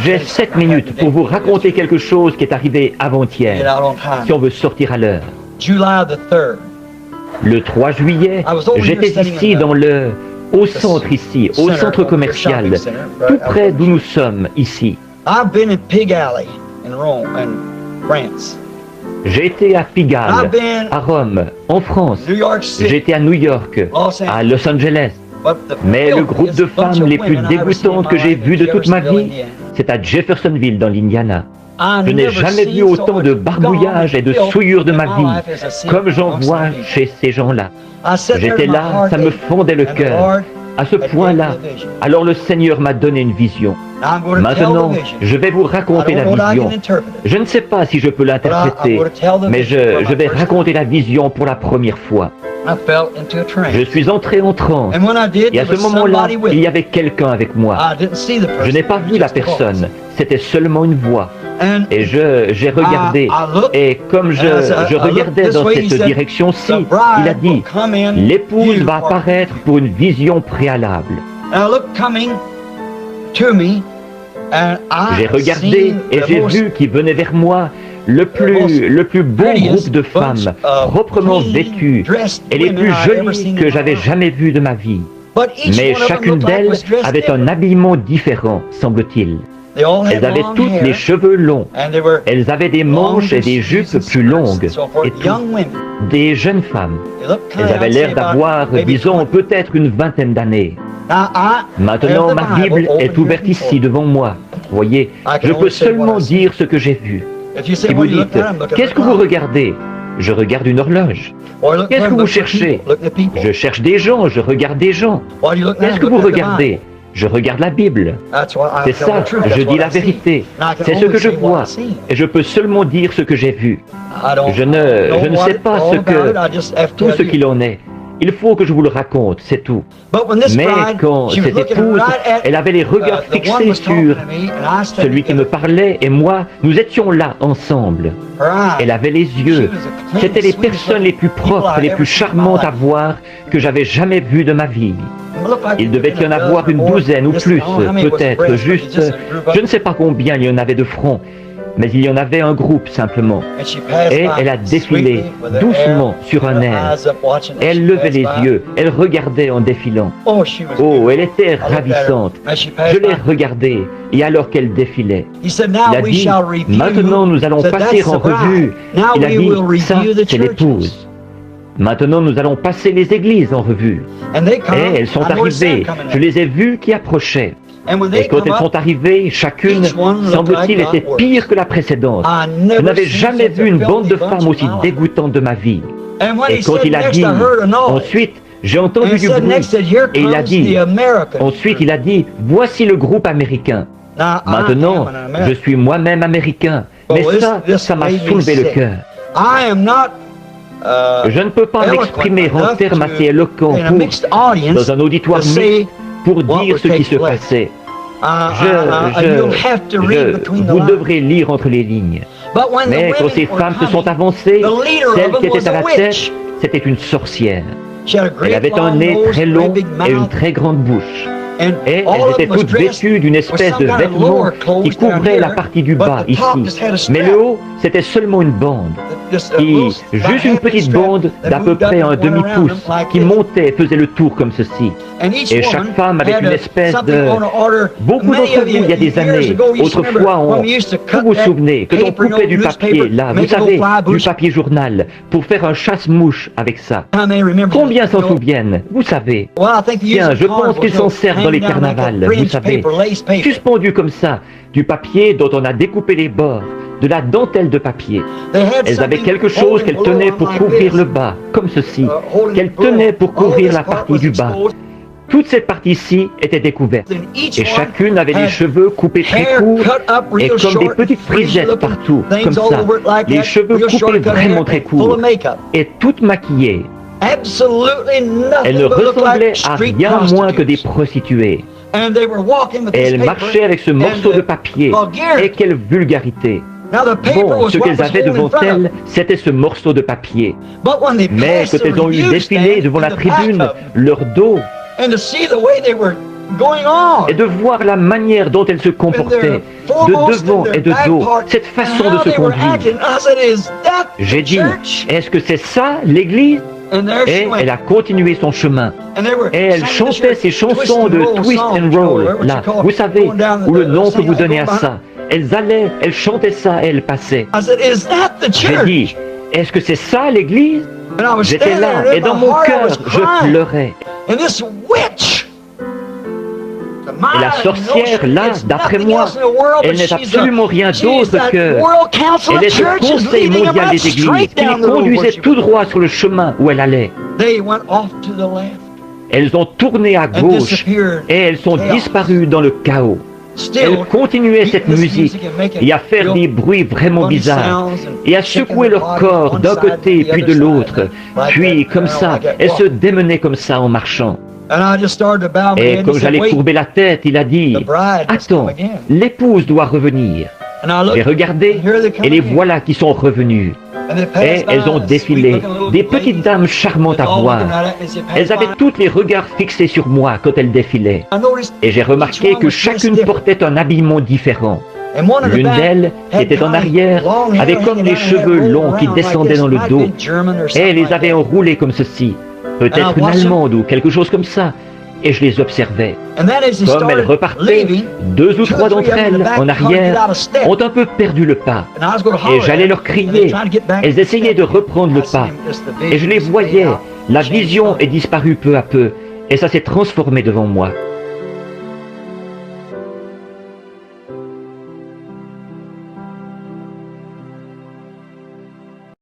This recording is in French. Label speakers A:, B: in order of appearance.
A: J'ai 7 minutes pour vous raconter quelque chose qui est arrivé avant-hier, si on veut sortir à l'heure. Le 3 juillet, j'étais ici au centre ici, au centre commercial, tout près d'où nous sommes ici. J'ai été à Pigalle, à Rome, en France. J'ai été à New York, à Los Angeles. Mais le groupe de femmes les plus dégoûtantes que j'ai vues de toute ma vie, c'est à Jeffersonville, dans l'Indiana. Je n'ai jamais vu autant de barbouillage et de souillure de ma vie, comme j'en vois chez ces gens-là. J'étais là, ça me fondait le cœur, à ce point-là. Alors le Seigneur m'a donné une vision. Maintenant, je vais vous raconter la vision. Je ne sais pas si je peux l'interpréter, mais je vais raconter la vision pour la première fois. Je suis entré en transe, et à ce moment-là, il y avait quelqu'un avec moi. Je n'ai pas vu la personne, c'était seulement une voix. Et j'ai regardé, et comme je regardais dans cette direction-ci, il a dit, l'épouse va apparaître pour une vision préalable. J'ai regardé et j'ai vu qu'il venait vers moi le plus beau groupe de femmes, proprement vêtues, et les plus jolies que j'avais jamais vues de ma vie. Mais chacune d'elles avait un habillement différent, semble-t-il. Elles avaient toutes les cheveux longs. Elles avaient des manches et des jupes plus longues. Et tout. Des jeunes femmes. Elles avaient l'air d'avoir, disons, peut-être une vingtaine d'années. Maintenant, ma Bible est ouverte ici devant moi. Voyez, je peux seulement dire ce que j'ai vu. Si vous dites, qu'est-ce que vous regardez? Je regarde une horloge. Qu'est-ce que vous cherchez? Je cherche des gens, je regarde des gens. Qu'est-ce que vous regardez? Je regarde la Bible. C'est ça, je dis la vérité. C'est ce que je vois. Et je peux seulement dire ce que j'ai vu. Je ne sais pas tout ce qu'il en est. Il faut que je vous le raconte, c'est tout. Mais quand cette épouse, elle avait les regards fixés sur celui qui me parlait, et moi, nous étions là ensemble. Elle avait les yeux. C'étaient les personnes les plus propres, les plus charmantes à voir que j'avais jamais vues de ma vie. Il devait y en avoir une douzaine ou plus, peut-être, juste, je ne sais pas combien il y en avait de front. Mais il y en avait un groupe simplement. Et elle a défilé doucement sur un air. Elle levait les yeux, elle regardait en défilant. Oh, elle était ravissante. Je l'ai regardée, et alors qu'elle défilait, il a dit, maintenant nous allons passer en revue. Il a dit, ça c'est l'épouse. Maintenant nous allons passer les églises en revue. Et elles sont arrivées, je les ai vues qui approchaient. Et quand elles sont arrivées, chacune, semble-t-il, était pire que la précédente. Je n'avais jamais vu une bande de femmes aussi dégoûtante de ma vie. Et quand il a dit, ensuite, j'ai entendu du bruit, et il a dit, ensuite il a dit, voici le groupe américain. Maintenant, je suis moi-même américain, mais ça m'a soulevé le cœur. Je ne peux pas m'exprimer en termes assez éloquents dans un auditoire mixte pour dire ce qui se passait. Vous devrez lire entre les lignes. Mais quand ces femmes se sont avancées, celle qui était à la tête, c'était une sorcière. Elle avait un nez très long et une très grande bouche. Et elles étaient toutes vêtues d'une espèce de vêtement qui couvrait la partie du bas, ici. Mais le haut, c'était seulement une bande. Juste une petite bande d'à peu près un demi-pouce qui montait et faisait le tour comme ceci. Et chaque femme avait une espèce de... Beaucoup d'entre vous, il y a des années, autrefois, vous vous souvenez que l'on coupait du papier, là, vous savez, du papier journal, pour faire un chasse-mouche avec ça. Combien s'en souviennent? Vous savez. Tiens, je pense qu'ils s'en servent dans les carnavals, vous savez, suspendu comme ça, du papier dont on a découpé les bords, de la dentelle de papier. Elles avaient quelque chose qu'elles tenaient pour couvrir le bas, comme ceci, qu'elles tenaient pour couvrir la partie du bas. Toute cette partie-ci était découverte, et chacune avait les cheveux coupés très courts, et comme des petites frisettes partout, comme ça, les cheveux coupés vraiment très courts, et toutes maquillées. Elles ne ressemblaient à rien moins que des prostituées. Et elles marchaient avec ce morceau de papier. Et quelle vulgarité! Bon, ce qu'elles avaient devant elles, c'était ce morceau de papier. Mais quand elles ont eu défilé devant la tribune, leur dos, et de voir la manière dont elles se comportaient, de devant et de dos, cette façon de se conduire. J'ai dit, est-ce que c'est ça l'Église? Et elle a continué son chemin. Et elle chantait ces chansons de twist and roll, là, vous savez, ou le nom que vous donnez à ça. Elles allaient, elles chantaient ça et elles passaient. J'ai dit, est-ce que c'est ça l'Église? J'étais là et dans mon cœur, je pleurais. Et la sorcière, là, d'après moi, elle n'est absolument rien d'autre que... Elle est le Conseil mondial des églises qui les conduisait tout droit sur le chemin où elle allait. Elles ont tourné à gauche et elles sont disparues dans le chaos. Elles continuaient cette musique et à faire des bruits vraiment bizarres et à secouer leur corps d'un côté puis de l'autre. Puis, comme ça, elles se démenaient comme ça en marchant. Et comme j'allais courber la tête, il a dit, « Attends, l'épouse doit revenir. » J'ai regardé et les voilà qui sont revenues. Et elles ont défilé, des petites dames charmantes à voir. Elles avaient toutes les regards fixés sur moi quand elles défilaient. Et j'ai remarqué que chacune portait un habillement différent. L'une d'elles, qui était en arrière, avait comme les cheveux longs qui descendaient dans le dos. Et elle les avait enroulés comme ceci. Peut-être une Allemande ou quelque chose comme ça. Et je les observais. Comme elles repartaient, 2 ou 3 d'entre elles, en arrière, ont un peu perdu le pas. Et j'allais leur crier. Elles essayaient de reprendre le pas. Et je les voyais. La vision est disparue peu à peu. Et ça s'est transformé devant moi.